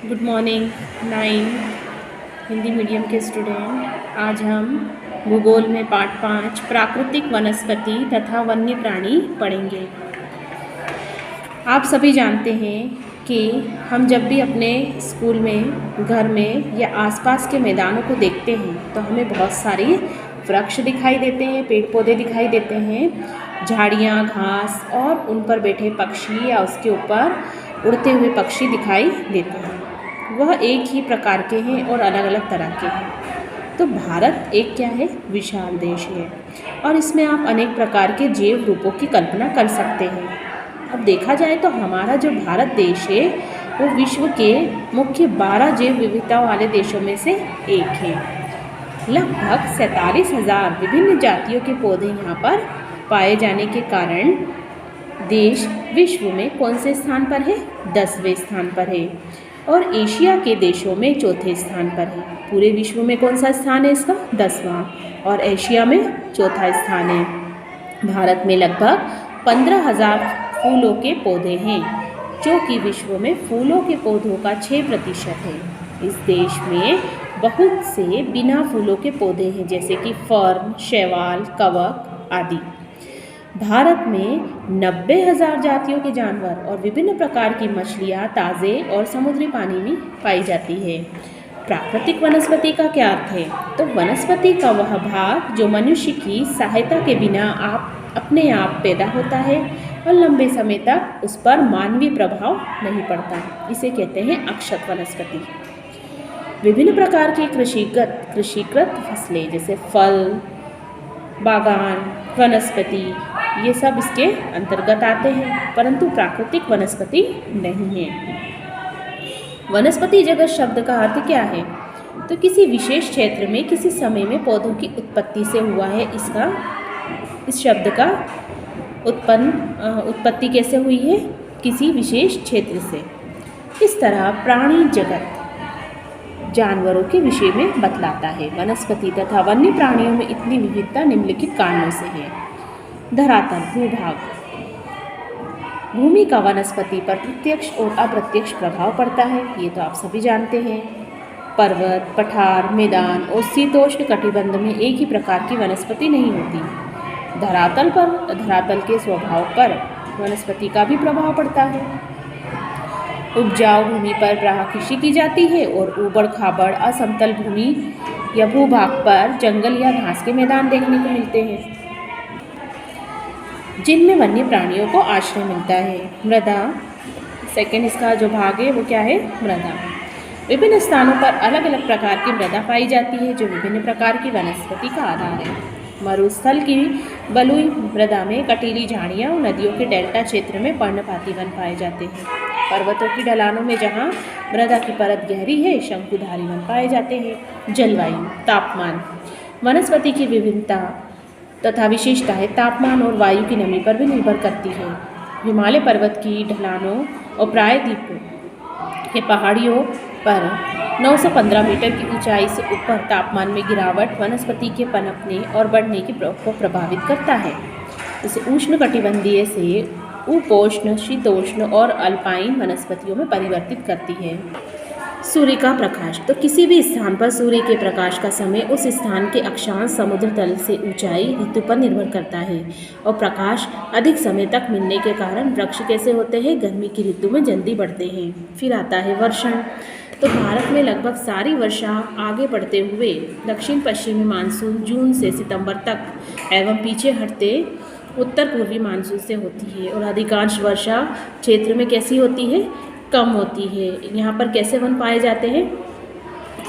Good morning. 9 Hindi medium के student, आज हम भूगोल में पाठ 5 प्राकृतिक वनस्पति तथा वन्य प्राणी पढ़ेंगे। आप सभी जानते हैं कि हम जब भी अपने स्कूल में, घर में या आसपास के मैदानों को देखते हैं तो हमें बहुत सारी वृक्ष दिखाई देते हैं, पेड़ पौधे दिखाई देते हैं, झाड़ियाँ, घास और उन पर बैठे पक्षी या उसके ऊपर उड़ते हुए पक्षी दिखाई देते हैं। वह एक ही प्रकार के हैं और अलग अलग तरह के हैं। तो भारत एक क्या है? विशाल देश है और इसमें आप अनेक प्रकार के जैव रूपों की कल्पना कर सकते हैं। अब देखा जाए तो हमारा जो भारत देश है वो विश्व के मुख्य 12 जैव विविधता वाले देशों में से एक है। लगभग 47,000 विभिन्न जातियों के पौधे यहाँ पर पाए जाने के कारण देश विश्व में कौन से स्थान पर है? 10वें स्थान पर है और एशिया के देशों में 4थे स्थान पर है। पूरे विश्व में कौन सा स्थान है इसका? 10वां और एशिया में 4था स्थान है। भारत में लगभग 15,000 फूलों के पौधे हैं जो कि विश्व में फूलों के पौधों का 6% है। इस देश में बहुत से बिना फूलों के पौधे हैं जैसे कि फर्न, शैवाल, कवक आदि। भारत में 90,000 जातियों के जानवर और विभिन्न प्रकार की मछलियाँ ताज़े और समुद्री पानी में पाई जाती है। प्राकृतिक वनस्पति का क्या अर्थ है? तो वनस्पति का वह भाग जो मनुष्य की सहायता के बिना अपने आप पैदा होता है और लंबे समय तक उस पर मानवीय प्रभाव नहीं पड़ता। इसे कहते हैं अक्षत वनस्पति। विभिन्न प्रकार की कृषिकृत फसलें जैसे फल, बागान, वनस्पति, ये सब इसके अंतर्गत आते हैं, परंतु प्राकृतिक वनस्पति नहीं है। वनस्पति जगत शब्द का अर्थ क्या है? तो किसी विशेष क्षेत्र में किसी समय में पौधों की उत्पत्ति से हुआ है। इस शब्द का उत्पत्ति कैसे हुई है? किसी विशेष क्षेत्र से। इस तरह प्राणी जगत जानवरों के विषय में बतलाता है। वनस्पति तथा वन्य प्राणियों में इतनी विविधता निम्नलिखित कारणों से है। धरातल, भूभाग, भूमि का वनस्पति पर प्रत्यक्ष और अप्रत्यक्ष प्रभाव पड़ता है, ये तो आप सभी जानते हैं। पर्वत, पठार, मैदान और शीतोष्ण कटिबंध में एक ही प्रकार की वनस्पति नहीं होती। धरातल के स्वभाव पर वनस्पति का भी प्रभाव पड़ता है। उपजाऊ भूमि पर प्रायः कृषि की जाती है और ऊबड़ खाबड़ असमतल भूमि या भूभाग पर जंगल या घास के मैदान देखने को मिलते हैं जिनमें वन्य प्राणियों को आश्रय मिलता है। मृदा, सेकंड इसका जो भाग है वो क्या है? मृदा। विभिन्न स्थानों पर अलग अलग प्रकार की मृदा पाई जाती है जो विभिन्न प्रकार की वनस्पति का आधार है। मरुस्थल की बलुई मृदा में कटीली झाड़ियाँ और नदियों के डेल्टा क्षेत्र में पर्णपाती वन पाए जाते हैं। पर्वतों की ढलानों में जहाँ मृदा की परत गहरी है, शंकुधारी वन पाए जाते हैं। जलवायु, तापमान, वनस्पति की विभिन्नता तथा विशेषताएं तापमान और वायु की नमी पर भी निर्भर करती है। हिमालय पर्वत की ढलानों और प्रायद्वीप के पहाड़ियों पर 915 मीटर की ऊंचाई से ऊपर तापमान में गिरावट वनस्पति के पनपने और बढ़ने को प्रभावित करता है। इसे उष्णकटिबंधीय से उपोष्ण, शीतोष्ण और अल्पाइन वनस्पतियों में परिवर्तित करती है। सूर्य का प्रकाश, तो किसी भी स्थान पर सूर्य के प्रकाश का समय उस स्थान के अक्षांश, समुद्र तल से ऊंचाई, ऋतु पर निर्भर करता है और प्रकाश अधिक समय तक मिलने के कारण वृक्ष कैसे होते हैं? गर्मी की ऋतु में जल्दी बढ़ते हैं। फिर आता है वर्षण। तो भारत में लगभग सारी वर्षा आगे बढ़ते हुए दक्षिण पश्चिमी मानसून जून से सितंबर तक एवं पीछे हटते उत्तर पूर्वी मानसून से होती है और अधिकांश वर्षा क्षेत्र में कैसी होती है? कम होती है। यहाँ पर कैसे वन पाए जाते हैं?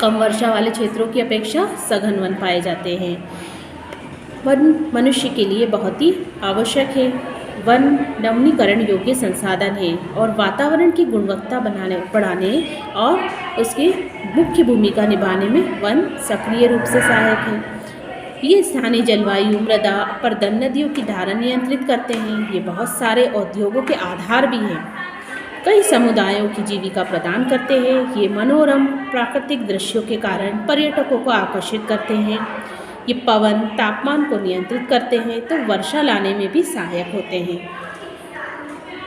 कम वर्षा वाले क्षेत्रों की अपेक्षा सघन वन पाए जाते हैं। वन मनुष्य के लिए बहुत ही आवश्यक है। वन नवीनीकरण योग्य संसाधन है और वातावरण की गुणवत्ता बढ़ाने और उसकी मुख्य भूमिका निभाने में वन सक्रिय रूप से सहायक है। ये स्थानीय जलवायु, मृदा, अपर्दन, नदियों की धारा नियंत्रित करते हैं। ये बहुत सारे उद्योगों के आधार भी हैं। कई समुदायों की जीविका प्रदान करते हैं। ये मनोरम प्राकृतिक दृश्यों के कारण पर्यटकों को आकर्षित करते हैं। ये पवन, तापमान को नियंत्रित करते हैं तो वर्षा लाने में भी सहायक होते हैं।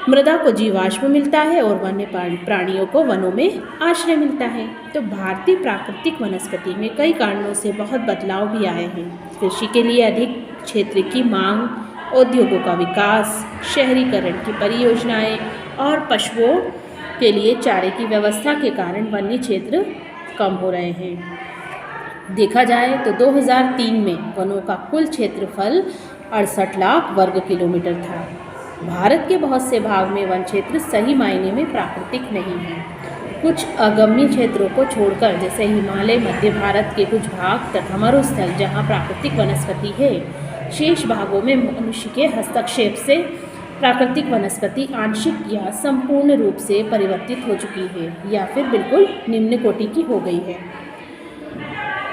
मृदा को जीवाश्म मिलता है और वन्य प्राणियों को वनों में आश्रय मिलता है। तो भारतीय प्राकृतिक वनस्पति में कई कारणों से बहुत बदलाव भी आए हैं। कृषि के लिए अधिक क्षेत्र की मांग, उद्योगों का विकास, शहरीकरण की परियोजनाएं और पशुओं के लिए चारे की व्यवस्था के कारण वन्य क्षेत्र कम हो रहे हैं। देखा जाए तो 2003 में वनों का कुल क्षेत्रफल 68 लाख वर्ग किलोमीटर था। भारत के बहुत से भाग में वन क्षेत्र सही मायने में प्राकृतिक नहीं है। कुछ अगम्य क्षेत्रों को छोड़कर, जैसे हिमालय, मध्य भारत के कुछ भाग तथा मरुस्थल जहाँ प्राकृतिक वनस्पति है, शेष भागों में मनुष्य के हस्तक्षेप से प्राकृतिक वनस्पति आंशिक या संपूर्ण रूप से परिवर्तित हो चुकी है या फिर बिल्कुल निम्न कोटि की हो गई है।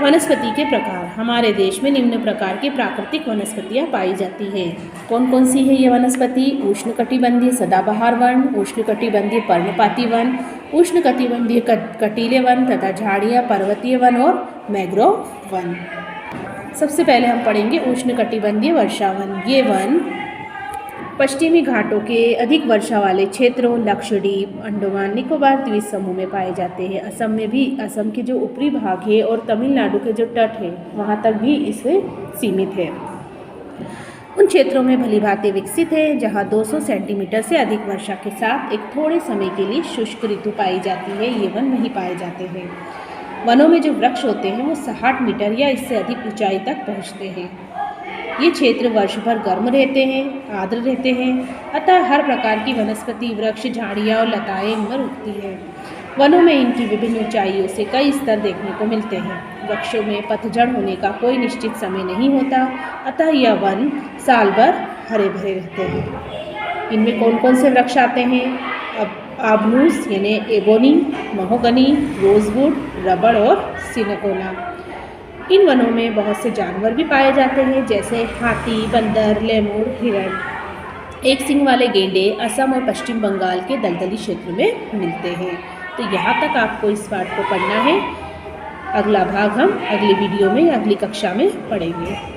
वनस्पति के प्रकार। हमारे देश में निम्न प्रकार की प्राकृतिक वनस्पतियाँ पाई जाती हैं। कौन कौन सी है ये वनस्पति? उष्णकटिबंधीय सदाबहार वन, उष्णकटिबंधीय पर्णपाती वन, उष्णकटिबंधीय कटीले वन तथा झाड़ियाँ, पर्वतीय वन और मैंग्रोव वन। सबसे पहले हम पढ़ेंगे उष्णकटिबंधीय वर्षा वन। ये वन पश्चिमी घाटों के अधिक वर्षा वाले क्षेत्रों, लक्षद्वीप, अंडमान निकोबार द्वीप समूह में पाए जाते हैं। असम में भी, असम के जो ऊपरी भाग है और तमिलनाडु के जो तट है वहाँ तक भी इसे सीमित है। उन क्षेत्रों में भली भांति विकसित है जहाँ 200 सेंटीमीटर से अधिक वर्षा के साथ एक थोड़े समय के लिए शुष्क ऋतु पाई जाती है। ये वन नहीं पाए जाते हैं। वनों में जो वृक्ष होते हैं वो 60 मीटर या इससे अधिक ऊंचाई तक पहुँचते हैं। ये क्षेत्र वर्ष भर गर्म रहते हैं, आर्द्र रहते हैं, अतः हर प्रकार की वनस्पति, वृक्ष, झाड़ियाँ और लताएं इनमें उगती हैं। वनों में इनकी विभिन्न ऊंचाइयों से कई स्तर देखने को मिलते हैं। वृक्षों में पतझड़ होने का कोई निश्चित समय नहीं होता, अतः यह वन साल भर हरे भरे रहते हैं। इनमें कौन कौन से वृक्ष आते हैं? आबनूस यानी एबोनी, महोगनी, रोजवुड, रबड़ और सिनकोना। इन वनों में बहुत से जानवर भी पाए जाते हैं, जैसे हाथी, बंदर, लेमुर, हिरण। एक सींग वाले गेंडे असम और पश्चिम बंगाल के दलदली क्षेत्र में मिलते हैं। तो यहाँ तक आपको इस पाठ को पढ़ना है। अगला भाग हम अगली वीडियो में, अगली कक्षा में पढ़ेंगे।